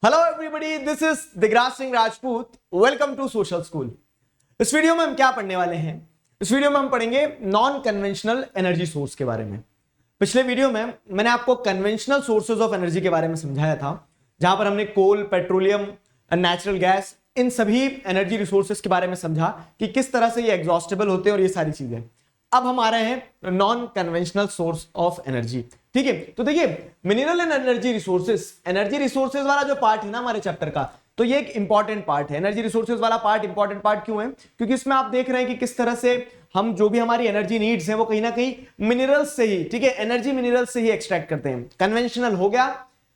Hello everybody, this is Digraj Singh Rajput. Welcome to social school. इस video में हम क्या पढ़ने वाले हैं? इस वीडियो में हम पढ़ेंगे नॉन कन्वेंशनल एनर्जी सोर्स के बारे में। पिछले वीडियो में मैंने आपको कन्वेंशनल सोर्सेज ऑफ एनर्जी के बारे में समझाया था, जहां पर हमने कोल, पेट्रोलियम, नेचुरल गैस, इन सभी एनर्जी रिसोर्सेज के बारे में समझा कि किस तरह से ये एग्जॉस्टेबल होते हैं और ये सारी चीजें। अब हम आ रहे हैं non conventional source of energy. ठीक है, तो देखिए मिनरल एंड एनर्जी रिसोर्सेज वाला जो पार्ट है ना हमारे चैप्टर का, तो ये एक इंपॉर्टेंट पार्ट है। एनर्जी रिसोर्सेज वाला पार्ट इंपॉर्टेंट पार्ट क्यों है? क्योंकि इसमें आप देख रहे हैं कि किस तरह से हम जो भी हमारी एनर्जी नीड्स हैं वो कहीं ना कहीं मिनरल्स से ही, ठीक है, एनर्जी मिनरल्स से ही एक्सट्रैक्ट करते हैं। कन्वेंशनल हो गया,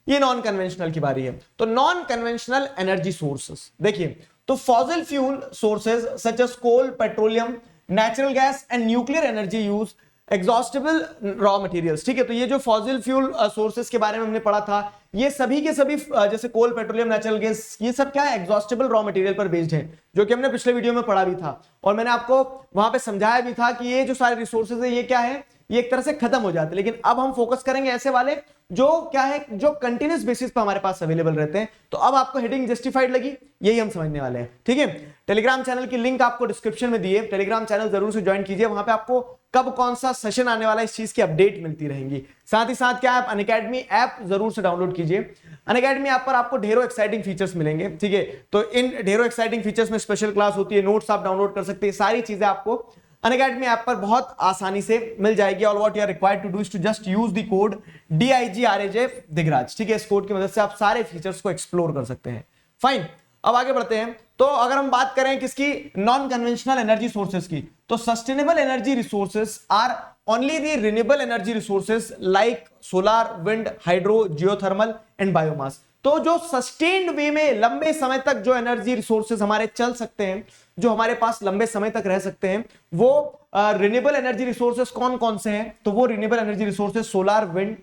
ये नॉन कन्वेंशनल की बारी है। तो नॉन कन्वेंशनल एनर्जी सोर्सेस देखिए, तो fossil fuel sources such as coal, petroleum, natural gas and nuclear energy use exhaustible raw materials. ठीक है, तो ये जो फॉसिल फ्यूल सोर्सेस के बारे में हमने पढ़ा था, ये सभी के सभी जैसे कोल, पेट्रोलियम, नेचुरल गैस, ये सब क्या है? एग्जॉस्टेबल रॉ मटेरियल पर बेस्ड है, जो कि हमने पिछले वीडियो में पढ़ा भी था। और मैंने आपको वहां पे समझाया भी था कि ये जो सारे रिसोर्सेज है ये क्या है, ये एक तरह से खत्म हो जाते हैं। लेकिन अब हम फोकस करेंगे ऐसे वाले जो क्या है, जो कंटिन्यूस बेसिस पे हमारे पास अवेलेबल रहते हैं। तो अब आपको हेडिंग जस्टिफाइड लगी, यही हम समझने वाले हैं। ठीक है, टेलीग्राम चैनल की लिंक आपको डिस्क्रिप्शन में दी है, टेलीग्राम चैनल जरूर से ज्वाइन कीजिए। वहां पे आपको कब कौन सा सेशन आने वाला है इस चीज की अपडेट मिलती रहेंगी। साथ ही साथ क्या आप अनअकैडमी ऐप जरूर से डाउनलोड कीजिए। अनअकैडमी ऐप पर आपको ढेरों एक्साइटिंग फीचर्स मिलेंगे। ठीक है, तो इन ढेरों एक्साइटिंग फीचर्स में स्पेशल क्लास होती है, नोट्स आप डाउनलोड कर सकते हैं, सारी चीजें आपको अनअकैडमी ऐप पर बहुत आसानी से मिल जाएगी। All what you are required to do is to just use the code DIGRAJ Digraj. ठीक है, इस कोड की मदद से आप सारे फीचर्स को एक्सप्लोर कर सकते हैं। फाइन, अब आगे बढ़ते हैं। तो अगर हम बात करें किसकी, नॉन कन्वेंशनल एनर्जी सोर्सेज की, तो sustainable energy resources are only the renewable energy resources like solar, wind, hydro, geothermal and biomass. तो जो सस्टेन्ड वे में लंबे समय तक जो एनर्जी रिसोर्सेज हमारे चल सकते हैं, जो हमारे पास लंबे समय तक रह सकते हैं, वो रिन्यूएबल एनर्जी रिसोर्सेज कौन कौन से हैं? तो वो renewable energy resources solar, wind,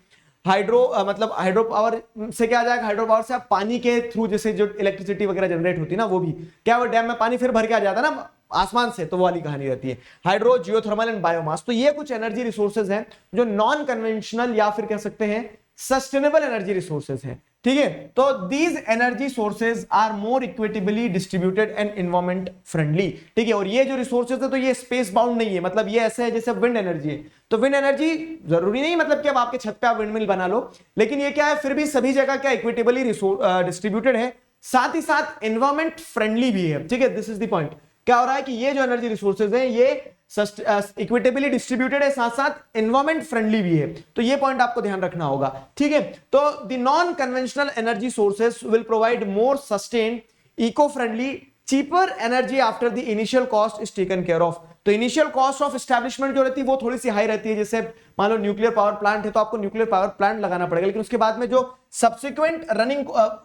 hydro, मतलब हाइड्रो पावर से क्या आ जाएगा, हाइड्रो पावर से आप पानी के थ्रू जैसे जो इलेक्ट्रिसिटी वगैरह जनरेट होती है ना, वो भी क्या, वो डैम में पानी फिर भर के आ जाता है ना आसमान से, तो वो वाली कहानी रहती है। हाइड्रो, जियोथर्मल एंड बायोमास, तो ये कुछ एनर्जी रिसोर्सेज हैं जो नॉन कन्वेंशनल या फिर कह सकते हैं सस्टेनेबल एनर्जी रिसोर्सेज हैं। ठीक है, तो these energy sources are more equitably distributed and environment friendly. ठीक है, और ये जो रिसोर्सेज है तो ये स्पेस बाउंड नहीं है, मतलब ये ऐसे है जैसे विंड एनर्जी है। तो विंड एनर्जी जरूरी नहीं मतलब कि अब आपके छत पे आप विंड मिल बना लो, लेकिन ये क्या है, फिर भी सभी जगह क्या इक्विटेबली डिस्ट्रीब्यूटेड है, साथ ही साथ एनवायरमेंट फ्रेंडली भी है। ठीक है, दिस इज द पॉइंट। क्या हो रहा है कि ये जो एनर्जी रिसोर्सेज है ये इक्विटेबली डिस्ट्रीब्यूटेड है, साथ साथ एनवायरमेंट फ्रेंडली भी है। तो ये पॉइंट आपको ध्यान रखना होगा। ठीक है, तो the non conventional energy sources will provide more sustained, eco friendly, cheaper energy after the initial cost is taken care of. तो इनिशियल कॉस्ट ऑफ एस्टैब्लिशमेंट जो रहती है वो थोड़ी सी हाई रहती है। जैसे मान लो न्यूक्लियर पावर प्लांट है तो आपको न्यूक्लियर पावर प्लांट लगाना पड़ेगा, लेकिन उसके बाद में जो सब्सिक्वेंट रनिंग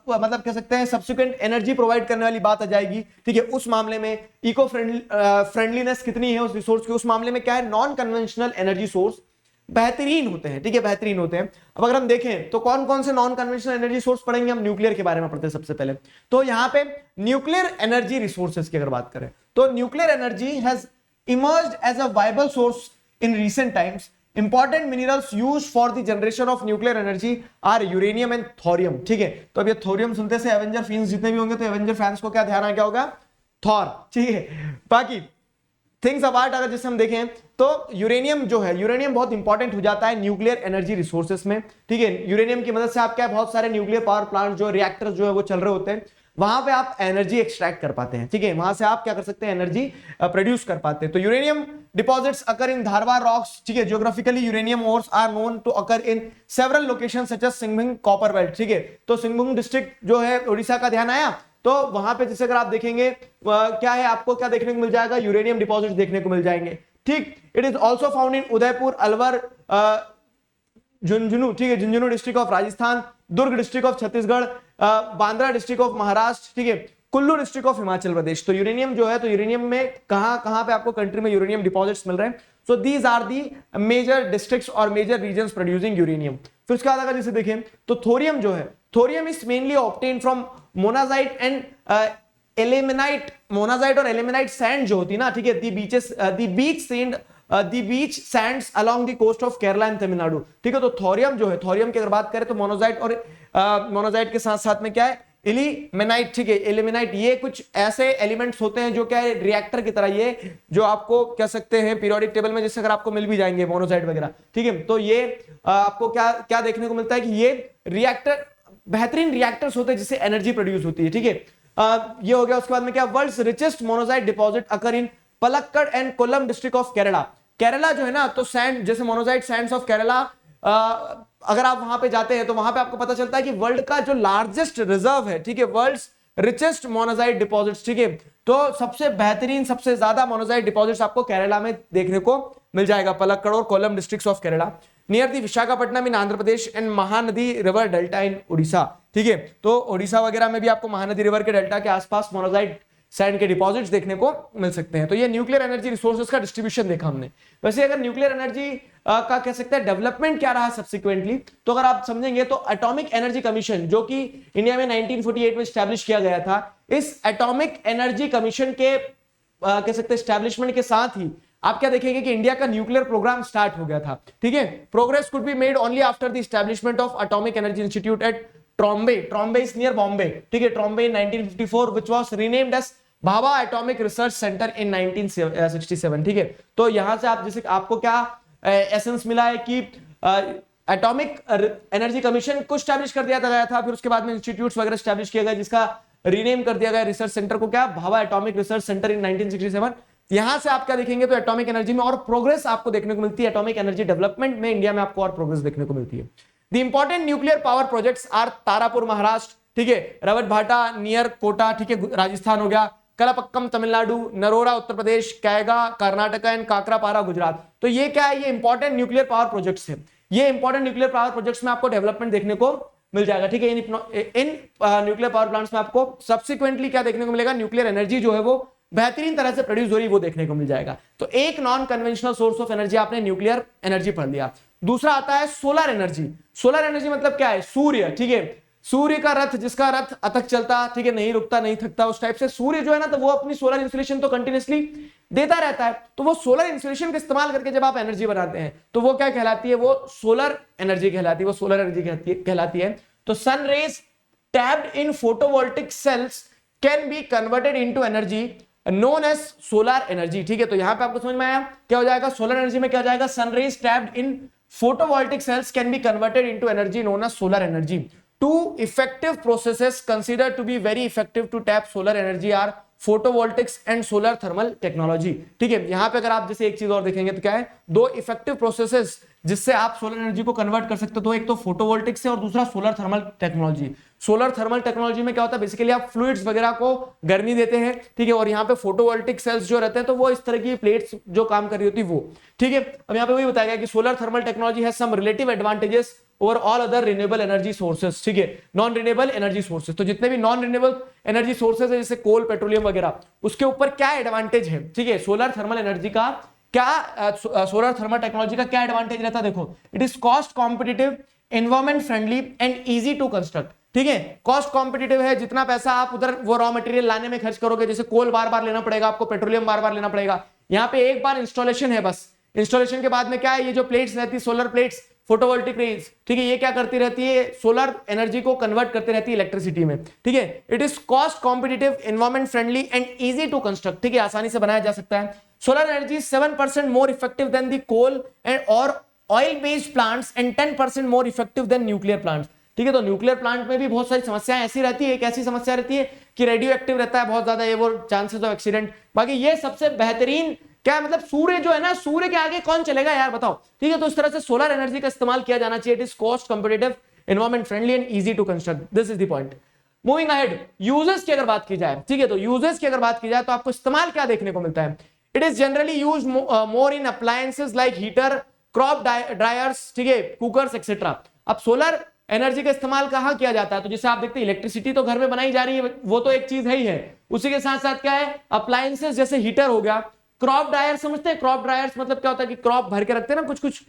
मतलब कह सकते हैं सब्सिक्वेंट एनर्जी प्रोवाइड करने वाली बात आ जाएगी। ठीक है, उस मामले में इको फ्रेंडलीनेस कितनी है उस रिसोर्स की, उस मामले में क्या है, नॉन कन्वेंशनल एनर्जी सोर्स बेहतरीन होते हैं। ठीक है, बेहतरीन होते हैं। अब अगर हम देखें तो कौन कौन से नॉन कन्वेंशनल एनर्जी सोर्स पढ़ेंगे, हम न्यूक्लियर के बारे में पढ़ते हैं सबसे पहले। तो यहां पे न्यूक्लियर एनर्जी रिसोर्सेज की अगर बात करें तो nuclear energy has emerged as a viable source in recent times. Important minerals used for the generation of nuclear energy are uranium and thorium. ठीक है, तो अब ये थोरियम सुनते से एवेंजर फैंस जितने भी होंगे तो एवेंजर फैंस को क्या ध्यान आ गया होगा, थॉर। ठीक है, बाकी थिंग्स अबाउट अगर जैसे हम देखें तो यूरेनियम जो है, यूरेनियम बहुत इंपॉर्टेंट हो जाता है न्यूक्लियर एनर्जी रिसोर्सेज में। ठीक है, यूरेनियम की मदद से आप क्या, बहुत सारे न्यूक्लियर पावर प्लांट जो रिएक्टर जो है वो चल रहे होते हैं, वहां पे आप एनर्जी एक्सट्रैक्ट कर पाते हैं। ठीक है, वहां से आप क्या कर सकते हैं, एनर्जी प्रोड्यूस कर पाते हैं। तो uranium deposits occur in Dharwad rocks. ठीक है, geographically uranium ores are known to occur in several locations such as Singhbhum copper belt. ठीक है, तो सिंहभूम डिस्ट्रिक्ट जो है उड़ीसा का ध्यान आया, तो वहां पे जैसे अगर आप देखेंगे क्या है, आपको क्या देखने को मिल जाएगा, यूरेनियम डिपॉजिट देखने को मिल जाएंगे। ठीक, it is also found in Udaipur, Alwar, Jhunjhunu. ठीक है, Jhunjhunu district of Rajasthan, Durg district of Chhattisgarh, Bandra district of Maharashtra. ठीक है, कुल्लू डिस्ट्रिक्ट ऑफ हिमाचल प्रदेश। तो यूरेनियम जो है, तो यूरेनियम में कहां कहां पे आपको कंट्री में यूरेनियम डिपॉजिट्स मिल रहे हैं। So these are the major districts और मेजर रीजन्स प्रोड्यूसिंग यूरेनियम। फिर उसके बाद अगर जैसे देखें तो थोरियम जो है, thorium is mainly obtain from monazite and ilmenite. Monazite और एलिमेनाइट सैंड जो होती है ना, ठीक है, the beach sands along the coast of Kerala and Tamil Nadu. ठीक है, तो थोरियम जो है, थोरियम की अगर बात करें तो मोनाजाइट और मोनाजाइट के साथ साथ में क्या है, इल्यूमिनाइट, ठीक है, इल्यूमिनाइट, ये कुछ ऐसे एलिमेंट्स होते हैं जो क्या है रिएक्टर की तरह, ये जो आपको कह सकते हैं पीरियोडिक टेबल में जैसे अगर आपको मिल भी जाएंगे मोनोसाइट वगैरह, ठीक है, तो ये आपको क्या क्या देखने को मिलता है कि ये रिएक्टर बेहतरीन रिएक्टर्स होते हैं जिससे एनर्जी प्रोड्यूस होती है, ठीक है। ये हो गया। उसके बाद में क्या, world's richest monazite deposit occur in Palakkad and Kollam district of Kerala. Kerala जो है ना, तो सैंड जैसे मोनोसाइट सैंड्स ऑफ केरला, अगर आप वहां पे जाते हैं तो वहां पे आपको पता चलता है कि वर्ल्ड का जो लार्जेस्ट रिजर्व है, ठीक है, वर्ल्ड्स रिचेस्ट मोनोसाइट डिपॉजिट्स, ठीक है, तो सबसे बेहतरीन सबसे ज्यादा मोनोसाइट डिपॉजिट्स आपको केरला में देखने को मिल जाएगा, पलक्कड़ और Kollam districts of Kerala, near the Visakhapatnam in Andhra Pradesh and Mahanadi river delta इन उड़ीसा, ठीक है, तो उड़ीसा वगैरह में भी आपको महानदी रिवर के डेल्टा के आसपास मोनोसाइट सैंड के डिपॉजिट्स देखने को मिल सकते हैं। तो ये न्यूक्लियर एनर्जी रिसोर्सेज का डिस्ट्रीब्यूशन देखा हमने। वैसे अगर न्यूक्लियर एनर्जी का कह सकते हैं डेवलपमेंट क्या रहा सब्सिक्वेंटली, तो अगर आप समझेंगे तो एटॉमिक एनर्जी कमीशन जो कि इंडिया में 1948 में स्टैब्लिश किया गया था, इस एटॉमिक एनर्जी कमीशन के कह सकते हैं स्टैब्लिशमेंट के साथ ही आप क्या देखेंगे कि इंडिया का न्यूक्लियर प्रोग्राम स्टार्ट हो गया था, ठीक है। Progress could be made only after the establishment of atomic energy institute at Trombay, Trombay is near Bombay, ठीक है, Trombay in 1954 which was renamed as Bhabha atomic research centre in 1967, ठीक है। तो यहां से आप जैसे आपको क्या एसेंस मिला है कि एटॉमिक एनर्जी कमीशन को स्टैब्लिश कर दिया गया था, फिर उसके बाद में इंस्टीट्यूट्स वगैरह स्टैब्लिश किए गए जिसका रीनेम कर दिया गया रिसर्च सेंटर को क्या, Bhabha atomic research centre in 1967। यहां से आप क्या देखेंगे तो एटॉमिक एनर्जी में और प्रोग्रेस आपको देखने को मिलती है, एटॉमिक एनर्जी डेवलपमेंट में इंडिया में आपको और प्रोग्रेस देखने को मिलती है। The important nuclear power projects are Tarapur Maharashtra, ठीक है, रवट भाटा नियर कोटा, ठीक है, राजस्थान हो गया, कलापक्कम तमिलनाडु, नरोरा उत्तर प्रदेश, कैगा कर्नाटक एंड काकरापारा गुजरात। तो ये क्या है, ये इंपॉर्टेंट न्यूक्लियर पावर प्रोजेक्ट्स है। ये इंपॉर्टेंट न्यूक्लियर पावर प्रोजेक्ट्स में आपको डेवलपमेंट देखने को मिल जाएगा, ठीक है। इन न्यूक्लियर पावर प्लांट्स में आपको सब्सिक्वेंटली क्या देखने को मिलेगा, न्यूक्लियर एनर्जी जो है वो बेहतरीन तरह से प्रोड्यूस हो रही है वो देखने को मिल जाएगा। तो एक non conventional source of energy आपने न्यूक्लियर एनर्जी पढ़ लिया। दूसरा आता है सोलर एनर्जी। सोलर एनर्जी मतलब क्या है, सूर्य, ठीक है, सूर्य का रथ, जिसका रथ अतक चलता, ठीक है, नहीं रुकता नहीं थकता, उस टाइप से सूर्य जो है ना, तो वो अपनी सोलर इंसुलेशन तो कंटिन्यूअसली देता रहता है। तो वो सोलर इंसुलेशन का इस्तेमाल करके जब आप एनर्जी बनाते हैं तो वो क्या कहलाती है, वो सोलर एनर्जी कहलाती है, वो सोलर एनर्जी कहलाती है। तो sun rays tapped in photovoltaic cells can be converted into energy known as solar energy, ठीक है। तो यहां पे आपको समझ में आया क्या हो जाएगा, सोलर एनर्जी में क्या हो जाएगा, sun rays tapped in photovoltaic cells can be converted into energy known as solar energy. Two effective processes considered to be very effective to tap solar energy are photovoltaics and solar thermal technology, ठीक है। यहां पे अगर आप जैसे एक चीज और देखेंगे तो क्या है, दो इफेक्टिव प्रोसेसेस जिससे आप सोलर एनर्जी को कन्वर्ट कर सकते हो, तो एक तो फोटोवोल्टिक्स है और दूसरा solar thermal technology. Solar thermal technology में क्या होता है, बेसिकली आप फ्लूइड्स वगैरह को गर्मी देते हैं, ठीक है, और यहाँ पे फोटोवोल्टिक सेल्स जो रहते हैं तो वो इस तरह की प्लेट्स जो काम कर रही होती है वो, ठीक है। अब यहाँ पे वही बताया गया कि solar thermal technology has some relative advantages over all other renewable energy sources, ठीक है, नॉन रिन्यूएबल एनर्जी सोर्सेस। तो जितने भी नॉन रिन्यूएबल एनर्जी सोर्सेस है जैसे कोल पेट्रोलियम वगैरह, उसके ऊपर क्या एडवांटेज है, ठीक है, सोलर थर्मल एनर्जी का क्या, सोलर थर्मल टेक्नोलॉजी का क्या एडवांटेज रहता है, देखो, it is cost competitive, environment friendly and easy to construct, ठीक है। कॉस्ट कॉम्पिटिटिव है, जितना पैसा आप उधर वो रॉ मटेरियल लाने में खर्च करोगे, जैसे कोल बार बार लेना पड़ेगा आपको, पेट्रोलियम बार बार लेना पड़ेगा, यहाँ पे एक बार इंस्टॉलेशन है बस। इंस्टॉलेशन के बाद में क्या है, ये जो प्लेट्स रहती है सोलर प्लेट्स, फोटोवोल्टिक रेज, ठीक है, ये क्या करती रहती है, सोलर एनर्जी को कन्वर्ट करती रहती है इलेक्ट्रिसिटी में, ठीक है। It is cost competitive, environment friendly and easy to construct, ठीक है, आसानी से बनाया जा सकता है। Solar energy 7% more effective than the coal and और oil based plants and 10% more effective than nuclear plants, ठीक है। तो न्यूक्लियर प्लांट में भी बहुत सारी समस्याएं ऐसी रहती है, एक ऐसी समस्या रहती है कि रेडियो एक्टिव रहता है बहुत ज्यादा, ये वो चांसेस ऑफ एक्सीडेंट। बाकी ये सबसे बेहतरीन क्या मतलब, सूर्य जो है ना, सूर्य के आगे कौन चलेगा यार बताओ, ठीक है। तो इस तरह से सोलर एनर्जी का इस्तेमाल किया जाना चाहिए। It is cost competitive, environment friendly and easy to construct, this is the point. Moving ahead, uses की अगर बात की जाए, ठीक है, तो यूजेस की अगर बात की जाए तो आपको इस्तेमाल क्या देखने को मिलता है, it is generally used more in appliances like heater, crop dryers, ठीक है, कुकर्स एक्सेट्रा। अब सोलर एनर्जी का इस्तेमाल कहां किया जाता है, तो जैसे आप देखते हैं इलेक्ट्रिसिटी तो घर में बनाई जा रही है, वो तो एक चीज है ही है, उसी के साथ साथ क्या है, अप्लायंसेस जैसे हीटर हो गया, क्रॉप ड्रायर समझते हैं, क्रॉप ड्रायर्स मतलब क्या होता है कि क्रॉप भर के रखते हैं ना कुछ कुछ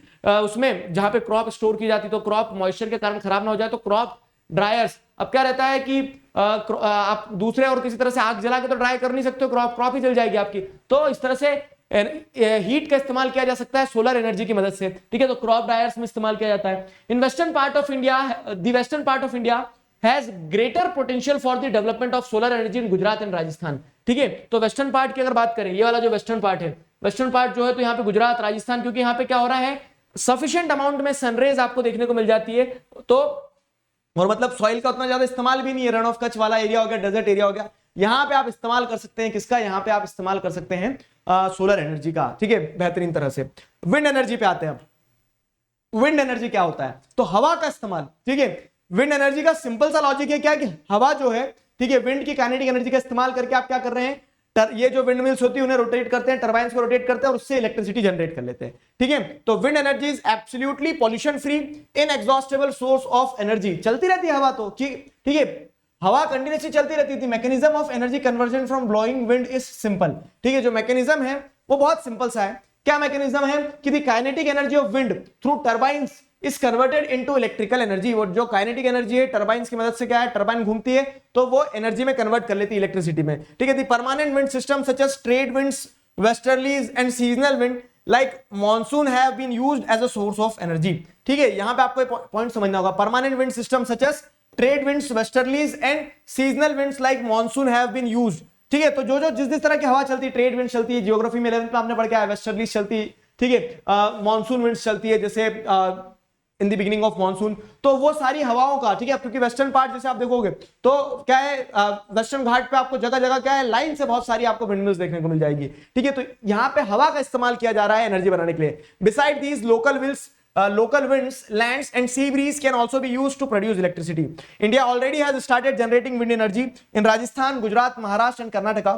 उसमें जहां पे क्रॉप स्टोर की जाती है, तो क्रॉप मॉइस्चर के कारण खराब ना हो जाए, तो क्रॉप ड्रायर्स। अब क्या रहता है कि आप दूसरे और किसी तरह से आग जला के तो ड्राई कर नहीं सकते हो, क्रॉप ही जल जाएगी आपकी। तो इस तरह से हीट का इस्तेमाल किया जा सकता है सोलर एनर्जी की मदद से, ठीक है। तो क्रॉप ड्रायर्स में इस्तेमाल किया जाता है। In western part of India, the western part of India has greater potential for the development of solar energy in Gujarat and Rajasthan. ठीक है, तो वेस्टर्न पार्ट की अगर बात करें, ये वाला जो वेस्टर्न पार्ट है, वेस्टर्न पार्ट जो है तो यहाँ पे गुजरात राजस्थान, क्योंकि यहाँ पे क्या हो रहा है, सफिशिएंट अमाउंट में सनरेज आपको देखने को मिल जाती है, तो और मतलब सॉइल का उतना ज्यादा इस्तेमाल भी नहीं है, रन ऑफ कच्छ वाला एरिया हो गया, डेजर्ट एरिया हो गया, यहां पे आप इस्तेमाल कर सकते हैं किसका, यहां पे आप इस्तेमाल कर सकते हैं सोलर एनर्जी का। ठीक है, बेहतरीन तरह से। विंड एनर्जी पे आते हैं। विंड एनर्जी क्या होता है, तो हवा का इस्तेमाल। ठीक है, विंड एनर्जी का सिंपल सा लॉजिक है क्या, कि हवा जो है, ठीक है, विंड की काइनेटिक एनर्जी का इस्तेमाल करके आप क्या कर रहे हैं, ये जो विंड मिल्स होती है उन्हें रोटेट करते हैं, टरबाइंस को रोटेट करते हैं और उससे इलेक्ट्रिसिटी जनरेट कर लेते हैं। ठीक है, तो wind energy is absolutely pollution free, inexhaustible source of energy. चलती रहती है हवा तो, ठीक है, हवा कंटिन्यूसली चलती रहती थी। Mechanism of energy conversion from blowing wind is simple. ठीक है, जो मैकेनिज्म है वो बहुत सिंपल सा है। क्या मैकेनिज्म है, कि the kinetic energy of wind through turbines is converted into electrical energy. वो जो काइनेटिक एनर्जी है टरबाइंस की मदद से, क्या है, टरबाइन घूमती है तो वो एनर्जी में कन्वर्ट कर लेती है इलेक्ट्रिसिटी में। ठीक है, the permanent wind system such as trade winds, westerlies and seasonal wind like monsoon have been used as a source of energy. ठीक है, यहां पे आपको पॉइंट समझना होगा, permanent wind system such as trade winds, westerlies and seasonal winds like monsoon have been used. ठीक है, तो जो जो जिस तरह की हवा चलती है, ट्रेड विंड चलती है, जियोग्राफी में 11th में आपने पढ़ के आया, वेस्टर्लीज चलती है, ठीक है, मॉनसून विंड्स चलती है, जैसे in the beginning of monsoon, तो वो सारी हवाओं का, ठीक है, क्योंकि वेस्टर्न पार्ट जैसे आप देखोगे तो क्या है, वेस्टर्न घाट पे आपको जगह जगह क्या है, लाइन से बहुत सारी आपको विंडमिल्स देखने को मिल जाएगी। ठीक है, तो यहाँ पे हवा का इस्तेमाल किया जा रहा है एनर्जी बनाने के लिए। Beside these local winds, lands and sea breeze can also be used to produce electricity. India already has started generating wind energy in Rajasthan, Gujarat, Maharashtra and Karnataka.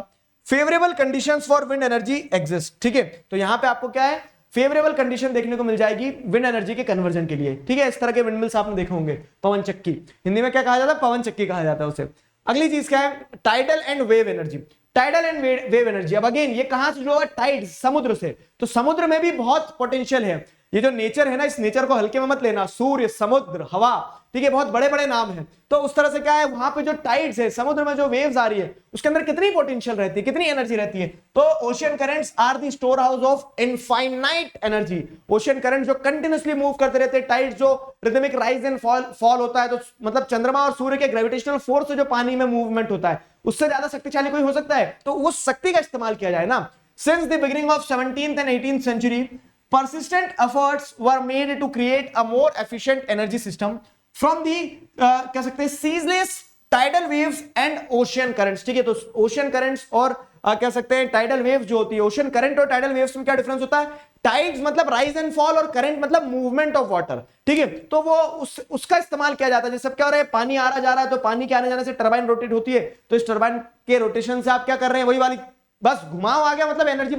Favorable conditions for wind energy exist. ठीक है, तो यहाँ पे आपको क्या है, favourable condition देखने को मिल जाएगी विंड एनर्जी के कन्वर्जन के लिए। ठीक है, इस तरह के विंडमिल्स आपने देखे होंगे, पवन चक्की, हिंदी में क्या कहा जाता है, पवन चक्की कहा जाता है उसे। अगली चीज क्या है, tidal and wave energy. Tidal and wave energy, अब अगेन ये कहां से जो है, टाइड, समुद्र से, तो समुद्र में भी बहुत पोटेंशियल है। ये जो नेचर है ना, इस नेचर को हल्के में मत लेना, सूर्य, समुद्र, हवा, ठीक है, बहुत बड़े बड़े नाम हैं। तो उस तरह से क्या है, वहां पे जो टाइड्स है, समुद्र में जो वेव्स आ रही है, उसके अंदर कितनी पोटेंशियल रहती है, कितनी एनर्जी रहती है, तो ocean currents are the store house of infinite energy. Ocean current जो कंटिन्यूअसली मूव करते रहते हैं, टाइड्स जो रिदमिक राइज एंड फॉल होता है, तो मतलब चंद्रमा और सूर्य के ग्रेविटेशनल फोर्स से जो पानी में मूवमेंट होता है, उससे ज्यादा शक्तिशाली कोई हो सकता है, तो उस शक्ति का इस्तेमाल किया जाए ना। Since the beginning of 17th and 18th century, persistent efforts were made to create a more efficient energy system from the कह सकते हैं ceaseless tidal waves and ocean currents। ठीक है, तो ocean currents और कह सकते हैं tidal waves जो होती है, ocean current और tidal waves में क्या डिफरेंस होता है, टाइड्स मतलब राइज एंड फॉल और करंट मतलब मूवमेंट ऑफ वाटर। ठीक है, तो वो उसका इस्तेमाल किया जाता है। जैसे क्या हो रहा है, पानी आ रहा जा रहा है, तो पानी के आने जाने से टरबाइन रोटेट होती है, तो इस टरबाइन के रोटेशन से आप क्या कर रहे हैं, वही वाली बस घुमाव आ गया, मतलब एनर्जी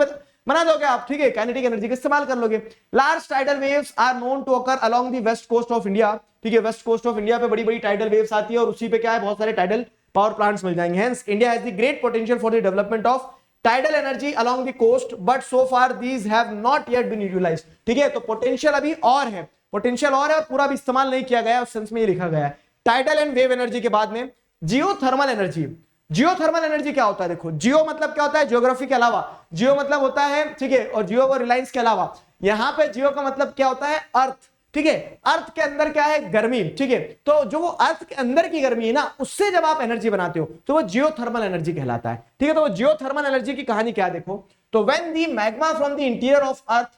बना दोगे आप। ठीक है, काइनेटिक एनर्जी का इस्तेमाल कर लोगे। Large tidal waves are known to occur along the west coast of India. ठीक है, वेस्ट कोस्ट ऑफ इंडिया पे बड़ी बड़ी टाइडल वेव्स आती है और उसी पे क्या है, बहुत सारे टाइडल पावर प्लांट्स मिल जाएंगे। Hence India has the great potential for the development of tidal energy along the coast, but so far these have not yet been utilised. ठीक है, तो पोटेंशियल अभी और है, पोटेंशियल और है और पूरा भी इस्तेमाल नहीं किया गया, उस सेंस में ये लिखा गया है। टाइडल एंड वेव एनर्जी के बाद में जियोथर्मल एनर्जी। जियोथर्मल एनर्जी क्या होता है, देखो, जियो मतलब क्या होता है, ज्योग्राफी के अलावा, जियो मतलब होता है, ठीक है, और जियो और रिलायंस के अलावा, यहां पे जियो का मतलब क्या होता है, अर्थ। ठीक है, अर्थ के अंदर क्या है, गर्मी। ठीक है, तो जो वो अर्थ के अंदर की गर्मी है ना, उससे जब आप एनर्जी बनाते हो तो वो जियोथर्मल एनर्जी कहलाता है। ठीक है, तो वो जियोथर्मल एनर्जी की कहानी क्या है, देखो, तो when the magma from the interior of earth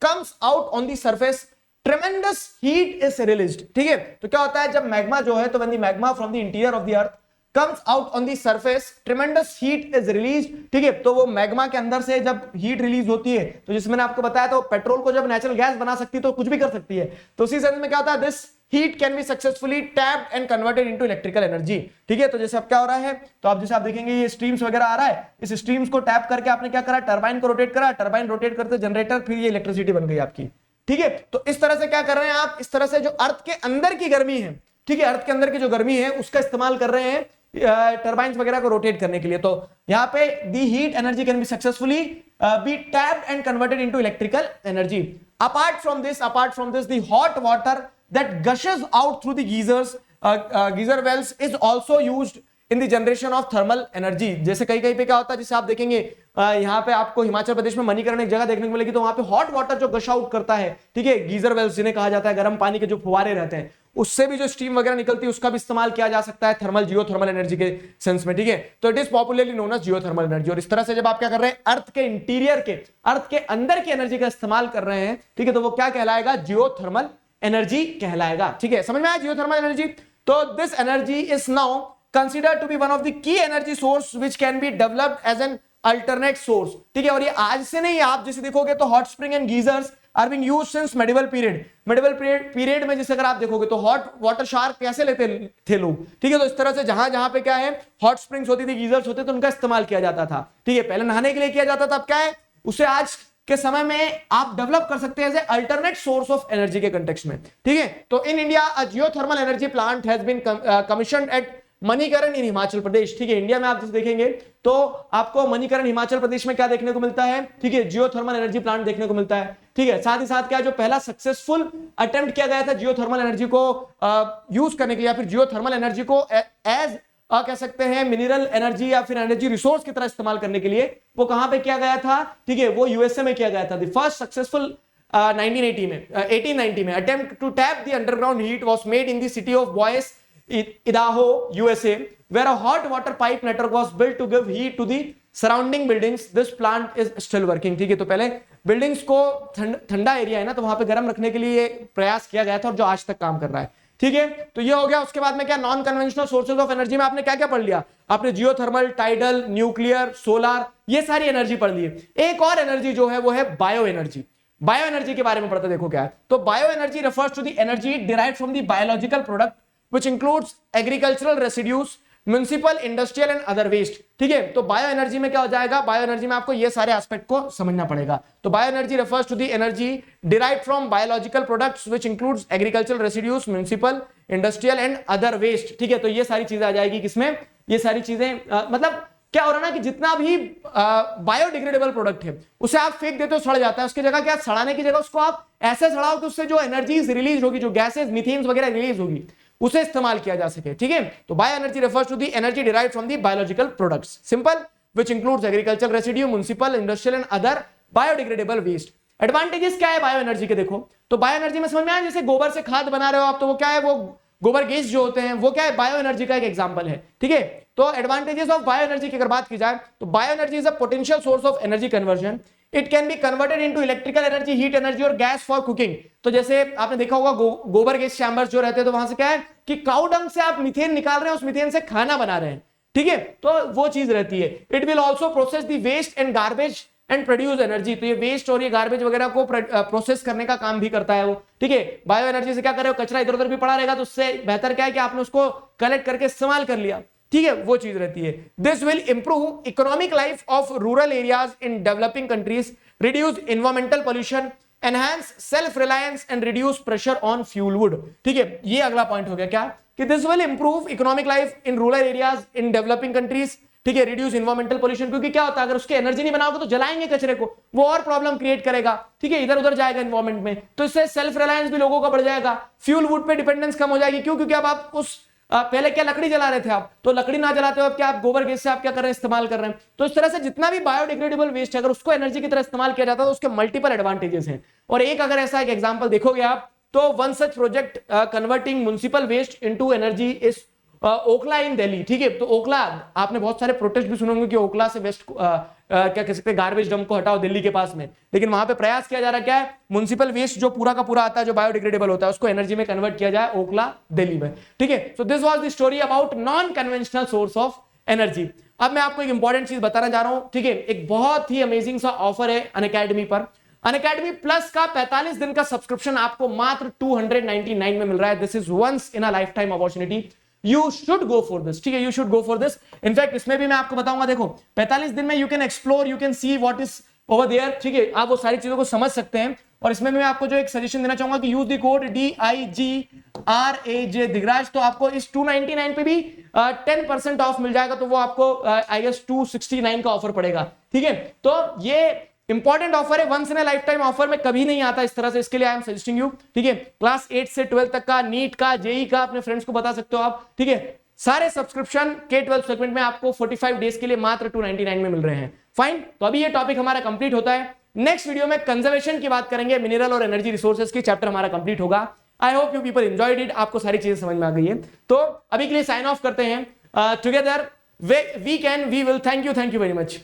comes out on the surface, ट्रेमेंडस heat is released. ठीक है, तो क्या होता है, जब मैग्मा जो है, तो when the magma from the interior of the earth comes out on the surface, tremendous heat is released। ठीक है, तो वो मैग्मा के अंदर से जब हीट रिलीज होती है, तो जिसमें मैंने आपको बताया, तो पेट्रोल को जब नेचुरल गैस बना सकती है तो कुछ भी कर सकती है, तो उसी सेंस में क्या होता है, this heat can be successfully tapped and converted into electrical energy. ठीक है, तो जैसे अब क्या हो रहा है, तो आप जैसे आप देखेंगे ये स्ट्रीम्स वगैरह आ रहा है, इस स्ट्रीम्स को टैप करके आपने क्या करा, टरबाइन को रोटेट करा, टरबाइन रोटेट करते जनरेटर, फिर ये इलेक्ट्रिसिटी बन गई आपकी। ठीक है, तो इस तरह से क्या कर रहे हैं आप, इस तरह से जो अर्थ के अंदर की गर्मी है, ठीक है, अर्थ के अंदर की जो गर्मी है उसका इस्तेमाल कर रहे हैं टरबाइंस वगैरह को रोटेट करने के लिए। तो यहाँ पे the heat energy can be successfully be tapped and converted into electrical energy. Apart from this the hot water that gushes out through the geyser wells is also used in the generation of thermal energy. जैसे कहीं कहीं पे क्या होता है, जैसे आप देखेंगे यहाँ पे आपको हिमाचल प्रदेश में मणिकरण एक जगह देखने को मिलेगी, तो वहां पे हॉट वाटर जो गश आउट करता है, ठीक है, गीजर वेल्स जिन्हें कहा जाता है, गर्म पानी के जो फुवारे रहते हैं, उससे भी जो स्टीम वगैरह निकलती है उसका भी इस्तेमाल किया जा सकता है थर्मल जियोथर्मल एनर्जी के सेंस में, ठीक है। तो it is popularly known as geothermal energy. और इस तरह से जब आप क्या कर रहे हैं, अर्थ के इंटीरियर के, अर्थ के अंदर की एनर्जी का इस्तेमाल कर रहे हैं, ठीक है, तो वो क्या कहलाएगा, जियोथर्मल एनर्जी कहलाएगा, ठीक है। समझ में आया जियोथर्मल एनर्जी। तो this energy is now considered to be one of the key energy source which can be developed as an alternate source, ठीक है। और ये आज से नहीं, आप जैसे देखोगे तो hot spring and geysers are being used since medieval period. Medieval period में जैसे अगर आप देखोगे तो हॉट वाटर शावर कैसे लेते थे लोग, ठीक है। तो इस तरह से जहां जहां पे क्या है, हॉट स्प्रिंग्स होती थी, गीजर्स होते थे, तो उनका इस्तेमाल किया जाता था, ठीक है। पहले नहाने के लिए किया जाता था, अब क्या है, उसे आज के समय में आप डेवलप कर सकते हैं as a alternate source of energy के कंटेक्स्ट में, ठीक है। तो in India a geothermal energy plant has been commissioned at Manikaran in Himachal Pradesh, ठीक है। इंडिया में आप जैसे देखेंगे तो आपको मणिकरण हिमाचल प्रदेश में क्या देखने को मिलता है, ठीक है, जियोथर्मल एनर्जी प्लांट देखने को मिलता है, ठीक है। साथ ही साथ क्या, जो पहला सक्सेसफुल अटेम्प्ट किया गया था जियोथर्मल एनर्जी को यूज करने के लिए, या फिर जियोथर्मल एनर्जी को एज कह सकते हैं मिनरल एनर्जी या फिर एनर्जी रिसोर्स की तरह इस्तेमाल करने के लिए, वो कहां पे किया गया था, ठीक है, वो यूएसए में किया गया था। द फर्स्ट सक्सेसफुल 1980 में 1890 में attempt to tap the underground heat was made in the city of Boise Idaho, USA, where a hot water pipe network was built to give heat to the surrounding buildings. This plant is still working, ठीक है। तो पहले buildings को ठंडा area है ना, तो वहां पे गर्म रखने के लिए प्रयास किया गया था, और जो आज तक काम कर रहा है, ठीक है। तो ये हो गया। उसके बाद में क्या, non conventional sources of energy में आपने क्या क्या पढ़ लिया, आपने जियोथर्मल, टाइडल, न्यूक्लियर, सोलर, ये सारी एनर्जी पढ़ ली है। एक और एनर्जी जो है वो है बायो एनर्जी। बायो एनर्जी के बारे में पढ़ते देखो क्या है। तो bio energy refers to the energy derived from the biological product which includes agricultural residues, municipal, industrial and other waste, ठीक है। तो बायो एनर्जी में क्या हो जाएगा, बायो एनर्जी में आपको ये सारे एस्पेक्ट को समझना पड़ेगा। तो bio energy refers to the energy derived from biological products which includes agricultural residues, municipal, industrial and other waste, ठीक है। तो ये सारी चीजें आ जाएगी किसमें, ये सारी चीजें मतलब क्या हो रहा है ना कि जितना भी बायोडिग्रेडेबल प्रोडक्ट है उसे आप फेंक देते हो, सड़ जाता है, उसकी जगह क्या, सड़ाने की जगह उसको आप ऐसे सड़ाओ कि उससे जो एनर्जीज रिलीज होगी, जो गैसेज मीथेन्स वगैरह रिलीज होगी, उसे इस्तेमाल किया जा सके, ठीक है। तो bio energy refers to the energy derived from the biological products, simple, which includes agricultural residue, municipal, industrial and other biodegradable waste. Advantages क्या है बायो एनर्जी के, देखो तो बायो एनर्जी में समझ में आया, जैसे गोबर से खाद बना रहे हो आप, तो वो क्या है, वो गोबर गैस जो होते हैं वो क्या है, बायो एनर्जी का एक एग्जांपल है, ठीक है। तो एडवांटेजेस ऑफ बायो एनर्जी की अगर बात की जाए तो bio energy is a potential source of energy conversion. It can be converted into electrical energy, heat energy और गैस फॉर कुकिंग। तो जैसे आपने देखा होगा गोबर गैस चैम्बर्स जो रहते हैं, तो वहां से क्या है कि काऊ डंग से आप मीथेन निकाल रहे हैं, उस मीथेन से खाना बना रहे हैं, ठीक है। तो वो चीज रहती है। It will also process the waste and garbage and produce energy. तो ये वेस्ट और ये गार्बेज वगैरह को प्रोसेस करने का काम भी करता है वो, ठीक है। बायो एनर्जी से क्या कर रहे हो, कचरा इधर उधर भी पड़ा रहेगा, तो उससे बेहतर क्या है कि आपने उसको कलेक्ट करके इस्तेमाल कर लिया, ठीक है, वो चीज रहती है। This will improve economic life of rural areas in developing countries, reduce environmental pollution, enhance self reliance and reduce pressure on fuel wood, ठीक है। ये अगला पॉइंट हो गया क्या, कि this will improve economic life in rural areas in developing countries, ठीक है, रिड्यूस एनवायरमेंटल पोल्यूशन। क्योंकि क्या होता है, अगर उसकी एनर्जी नहीं बनाओगे तो जलाएंगे कचरे को, वो और प्रॉब्लम क्रिएट करेगा, ठीक है, इधर उधर जाएगा एनवायरमेंट में, तो इससे सेल्फ रिलायंस भी लोगों का बढ़ जाएगा, फ्यूल वुड पे डिपेंडेंस कम हो जाएगी। क्यों, क्योंकि अब आप उस पहले क्या लकड़ी जला रहे थे आप, तो लकड़ी ना जलाते हो, अब क्या आप गोबर गैस से आप क्या कर रहे हैं, इस्तेमाल कर रहे हैं। तो इस तरह से जितना भी बायोडिग्रेडेबल वेस्ट है, अगर उसको एनर्जी की तरह इस्तेमाल किया जाता है तो उसके मल्टीपल एडवांटेजेस हैं। और एक अगर ऐसा एक एग्जांपल देखोगे आप, तो one such project converting municipal waste into energy is Okhla in Delhi, ठीक है। तो ओखला, आपने बहुत सारे प्रोटेस्ट भी सुने होंगे कि ओखला से वेस्ट क्या कह सकते हैं, गार्बेज डंप को हटाओ दिल्ली के पास में, लेकिन वहां पे प्रयास किया जा रहा है क्या है, म्युनिसिपल वेस्ट जो पूरा का पूरा आता है, जो बायोडिग्रेडेबल होता है, उसको एनर्जी में कन्वर्ट किया जाए ओखला दिल्ली में, ठीक है। So this was the story about non conventional source of energy. अब मैं आपको एक इंपॉर्टेंट चीज बताना जा रहा हूं, ठीक है। एक बहुत ही अमेजिंग सा ऑफर है अनअकैडमी पर। अनअकैडमी प्लस का 45 दिन का सब्सक्रिप्शन आपको मात्र 299 में मिल रहा है। This is once in a life time opportunity, you should go for this, ठीक है, you should go for this. In fact इसमें भी मैं आपको बताऊंगा, देखो 45 दिन में you can explore, you can see what is over there, ठीक है, आप वो सारी चीजों को समझ सकते हैं। और इसमें मैं आपको जो एक सजेशन देना चाहूंगा कि use the code DIGRAJ Digraj, तो आपको इस 299 पे भी 10% ऑफ मिल जाएगा, तो वो आपको आई गेस 269 का ऑफर पड़ेगा, ठीक है। तो ये इंपॉर्टेंट ऑफर है, once in a life time offer में कभी नहीं आता इस तरह से, इसके लिए आई एम सजेस्टिंग यू, ठीक है। क्लास 8 से 12 तक का, नीट का, जेई का अपने फ्रेंड्स को बता सकते हो आप, ठीक है। सारे सब्सक्रिप्शन K12 सेगमेंट में आपको 45 डेज के लिए मात्र 299 में मिल रहे हैं। फाइन, तो अभी ये टॉपिक हमारा कंप्लीट होता है। नेक्स्ट वीडियो में कंजर्वेशन की बात करेंगे, मिनरल और एनर्जी रिसोर्सेज की चैप्टर हमारा कंप्लीट होगा। I hope you people enjoyed it, आपको सारी चीजें समझ में आ गई है। तो अभी के लिए साइन ऑफ करते हैं। Together we can, we will. Thank you very much.